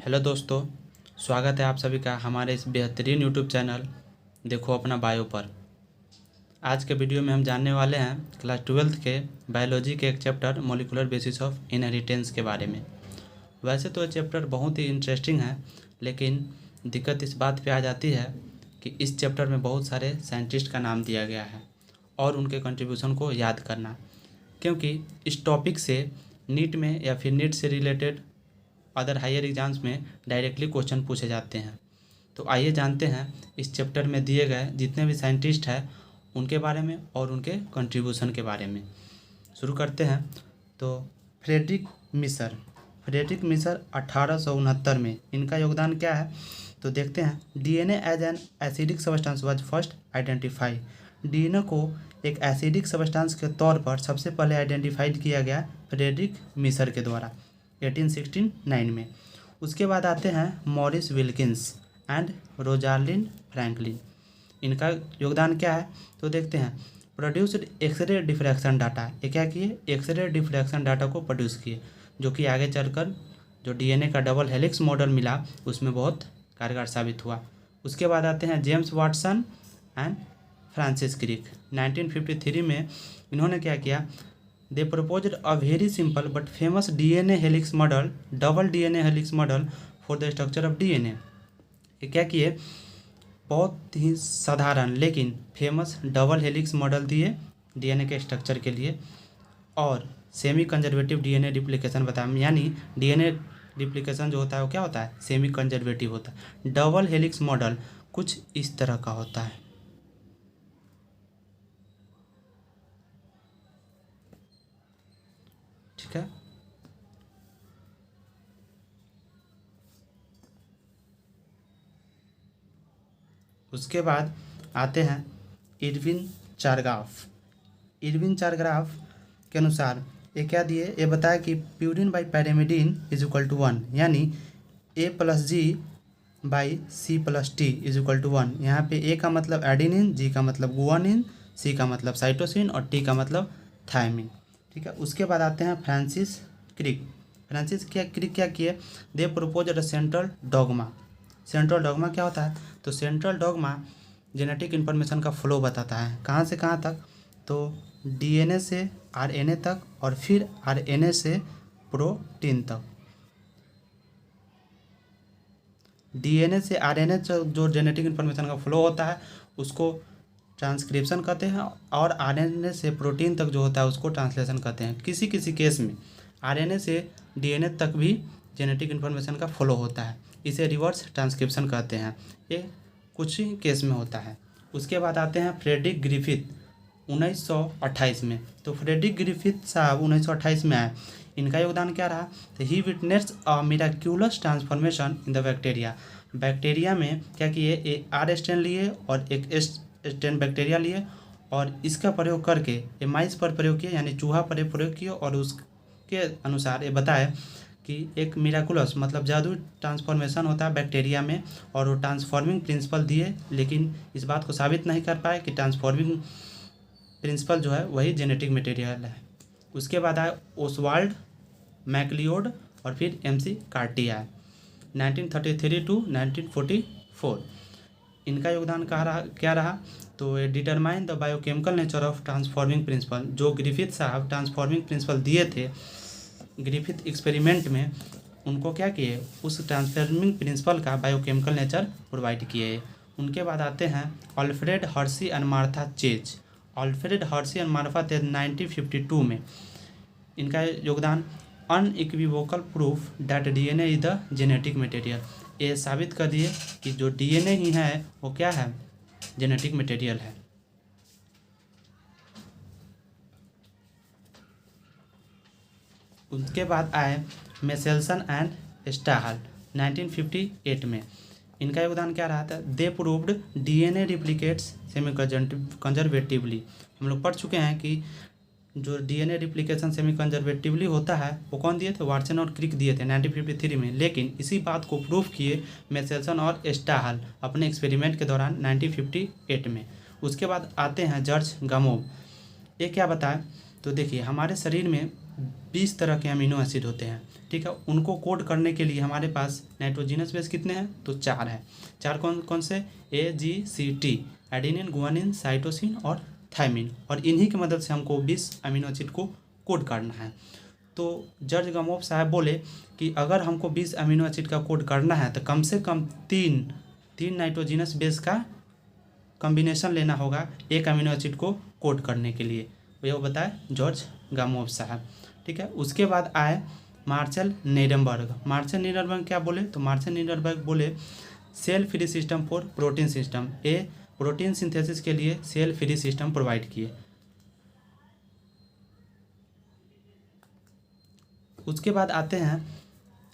Hello दोस्तों, स्वागत है आप सभी का हमारे इस बेहतरीन यूट्यूब चैनल देखो अपना बायो पर। आज के वीडियो में हम जानने वाले हैं क्लास 12th के बायोलॉजी के एक chapter molecular basis of inheritance के बारे में। वैसे तो ये चैप्टर बहुत ही इंटरेस्टिंग है, लेकिन दिक्कत इस बात पे आ जाती है कि इस चैप्टर में बहुत सारे साइंटिस्ट का नाम दिया गया है और उनके कंट्रीब्यूशन को याद करना, क्योंकि इस टॉपिक से नीट में या फिर नीट से रिलेटेड अदर हायर एग्जाम्स में डायरेक्टली क्वेश्चन पूछे जाते हैं। तो आइए जानते हैं इस चैप्टर में दिए गए जितने भी साइंटिस्ट हैं उनके बारे में और उनके कंट्रीब्यूशन के बारे में। शुरू करते हैं। तो फ्रेडरिक मिसर 1869 में इनका योगदान क्या है, तो देखते हैं। DNA as an acidic substance was first identify. DNA को एक एसिडिक सबस्टेंस के तौर पर सबसे पहले आइडेंटिफाइड किया गया फ्रेडरिक मिसर के द्वारा 1869 में। उसके बाद आते हैं Morris Wilkins and Rosalind Franklin. इनका योगदान क्या है, तो देखते हैं। प्रोड्यूस्ड एक्सरे डिफ्रैक्शन डाटा, ये क्या किए, एक्सरे डिफ्रैक्शन डाटा को प्रोड्यूस किए, जो कि आगे चलकर जो डीएनए का डबल हेलिक्स मॉडल मिला उसमें बहुत कारगर साबित हुआ। उसके बाद आते हैं James Watson and Francis Crick. 1953 में इन्होंने क्या किया, they proposed a very simple but famous DNA helix model, double DNA helix model for the structure of DNA. ये क्या किए, बहुत ही साधारण लेकिन फेमस डबल हेलिक्स मॉडल दिए डीएनए के स्ट्रक्चर के लिए, और सेमी कंजर्वेटिव डीएनए रिप्लिकेशन बताया। यानी डीएनए रिप्लिकेशन जो होता है वो क्या होता है, सेमी कंजर्वेटिव होता है। डबल हेलिक्स मॉडल कुछ इस तरह का होता है। ठीक है, उसके बाद आते हैं इरविन चारग्राफ के अनुसार ये क्या दिए, ये बताया कि purine by pyrimidine is equal to 1, यानी A+G/C+T इज इक्वल टू 1। यहाँ पे A का मतलब एडिनिन, G का मतलब गुआनिन, C का मतलब साइटोसिन और T का मतलब थायमिन। ठीक है, उसके बाद आते हैं फ्रांसिस क्रिक क्या किए, दे प्रपोज सेंट्रल डॉगमा क्या होता है, तो सेंट्रल डॉगमा जेनेटिक इन्फॉर्मेशन का फ्लो बताता है, कहाँ से कहाँ तक, तो डीएनए से आरएनए तक और फिर आरएनए से प्रोटीन तक। डीएनए से आरएनए जो जेनेटिक इन्फॉर्मेशन का फ्लो होता है उसको ट्रांसक्रिप्शन कहते हैं, और आरएनए से प्रोटीन तक जो होता है उसको ट्रांसलेशन कहते हैं। किसी किसी केस में आरएनए से डीएनए तक भी जेनेटिक इन्फॉर्मेशन का फ्लो होता है, इसे रिवर्स ट्रांसक्रिप्शन कहते हैं। ये कुछ ही केस में होता है। उसके बाद आते हैं फ्रेडरिक ग्रिफिथ 1928 में। तो फ्रेडरिक ग्रिफिथ साहब 1928 में आए। इनका योगदान क्या रहा, तो he witnessed a miraculous transformation in the bacteria में क्या किए, एक आर स्ट्रेन लिए और एक एस स्ट्रेन बैक्टीरिया लिए, और इसका प्रयोग करके ये माइस पर प्रयोग किए, यानी चूहा पर प्रयोग किए, और उसके अनुसार ये बताए कि एक मिराकुलस मतलब जादू ट्रांसफॉर्मेशन होता है बैक्टीरिया में, और वो ट्रांसफॉर्मिंग प्रिंसिपल दिए, लेकिन इस बात को साबित नहीं कर पाए कि ट्रांसफॉर्मिंग प्रिंसिपल जो है वही जेनेटिक मटेरियल है। उसके बाद आए ओसवाल्ड मैकलियोड और फिर MC कार्टी आए 1933 टू 1944। इनका योगदान क्या रहा, तो ये determine the biochemical nature of transforming principle. जो ग्रिफिथ साहब ट्रांसफॉर्मिंग प्रिंसिपल दिए थे ग्रिफिथ एक्सपेरिमेंट में, उनको क्या किए, उस ट्रांसफॉर्मिंग प्रिंसिपल का बायोकेमिकल नेचर प्रोवाइड किए। उनके बाद आते हैं Alfred Hershey and Martha chase 1952 में। इनका योगदान unequivocal proof that DNA is the genetic material. ये साबित कर दिए कि जो डीएनए ही है वो क्या है, जेनेटिक मटेरियल है। उसके बाद आए मेसेल्सन एंड स्टाहल 1958 में। इनका योगदान क्या रहा था, they proved DNA replicates semi conservatively. हम लोग पढ़ चुके हैं कि जो डीएनए रिप्लिकेशन सेमी कंजर्वेटिवली होता है वो कौन दिए थे, वाटसन और क्रिक दिए थे 1953 में, लेकिन इसी बात को प्रूव किए मेसेल्सन और स्टाहल अपने एक्सपेरिमेंट के दौरान 1958 में। उसके बाद आते हैं जॉर्ज गामोव। ये क्या बताए, तो देखिए हमारे शरीर में 20 तरह के अमीनो एसिड होते हैं, ठीक है। उनको कोड करने के लिए हमारे पास नाइट्रोजिनस बेस कितने हैं, तो 4 है। 4 कौन कौन से, AGCT, एडेनिन, गुआनिन, साइटोसिन और थायमिन, और इन्हीं की मदद से हमको 20 अमीनो एसिड को कोड करना है। तो जॉर्ज गामोव साहब बोले कि अगर हमको 20 अमीनो एसिड का कोड करना है तो कम से कम तीन नाइट्रोजिनस बेस का कॉम्बिनेशन लेना होगा एक अमीनो एसिड को कोड करने के लिए, यह बताए जॉर्ज गामोव साहब, ठीक है। उसके बाद आए मार्शल नीडनबर्ग। मार्शल नीडनबर्ग क्या बोले, तो मार्शल नीडनबर्ग बोले cell free system for protein system, a protein synthesis के लिए सेल फ्री सिस्टम प्रोवाइड किए। उसके बाद आते हैं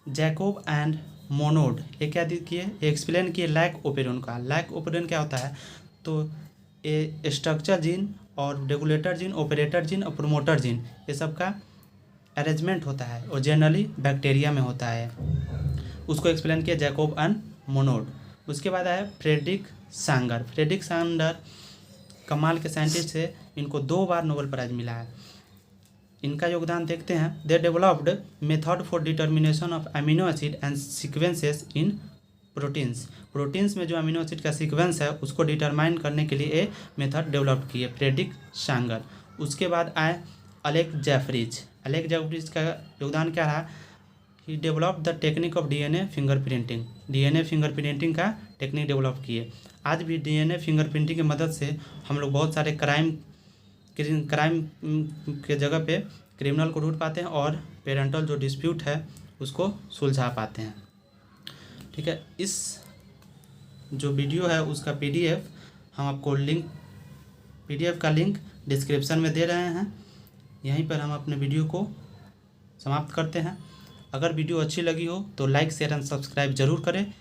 जैकोब एंड मोनोड, ये क्या किए, एक्सप्लेन किए लैक ओपेरॉन का। लैक ओपेरॉन क्या होता है, तो ये स्ट्रक्चर जीन और रेगुलेटर जीन, ऑपरेटर जीन और प्रोमोटर जीन, ये सब का अरेंजमेंट होता है और जनरली बैक्टीरिया में होता है। उसको एक्सप्लेन किया जैकोब एंड मोनोड। उसके बाद आया फ्रेडरिक सांगर। फ्रेडरिक सांगर कमाल के साइंटिस्ट है, इनको 2 बार नोबेल प्राइज मिला है। इनका योगदान देखते हैं। They developed method for determination of amino acid and sequences in proteins. Proteins में जो अमीनो एसिड का सीक्वेंस है उसको डिटरमाइन करने के लिए ये मेथड डेवलप किए फ्रेडरिक सांगर। उसके बाद आए अलेक जेफरीज। अलेक जेफरीज का योगदान क्या रहा, he develop the technique of DNA fingerprinting. DNA fingerprinting का टेक्निक डेवलप किए। आज भी DNA फिंगरप्रिंटिंग की मदद से हम लोग बहुत सारे क्राइम के जगह पे क्रिमिनल को ढूंढ पाते हैं और पेरेंटल जो डिस्प्यूट है उसको सुलझा पाते हैं, ठीक है। इस जो वीडियो है उसका PDF हम आपको PDF का लिंक डिस्क्रिप्शन में दे रहे हैं। यहीं पर हम अपने वीडियो को समाप्त करते हैं। अगर वीडियो अच्छी लगी हो तो लाइक शेयर एंड सब्सक्राइब जरूर करें।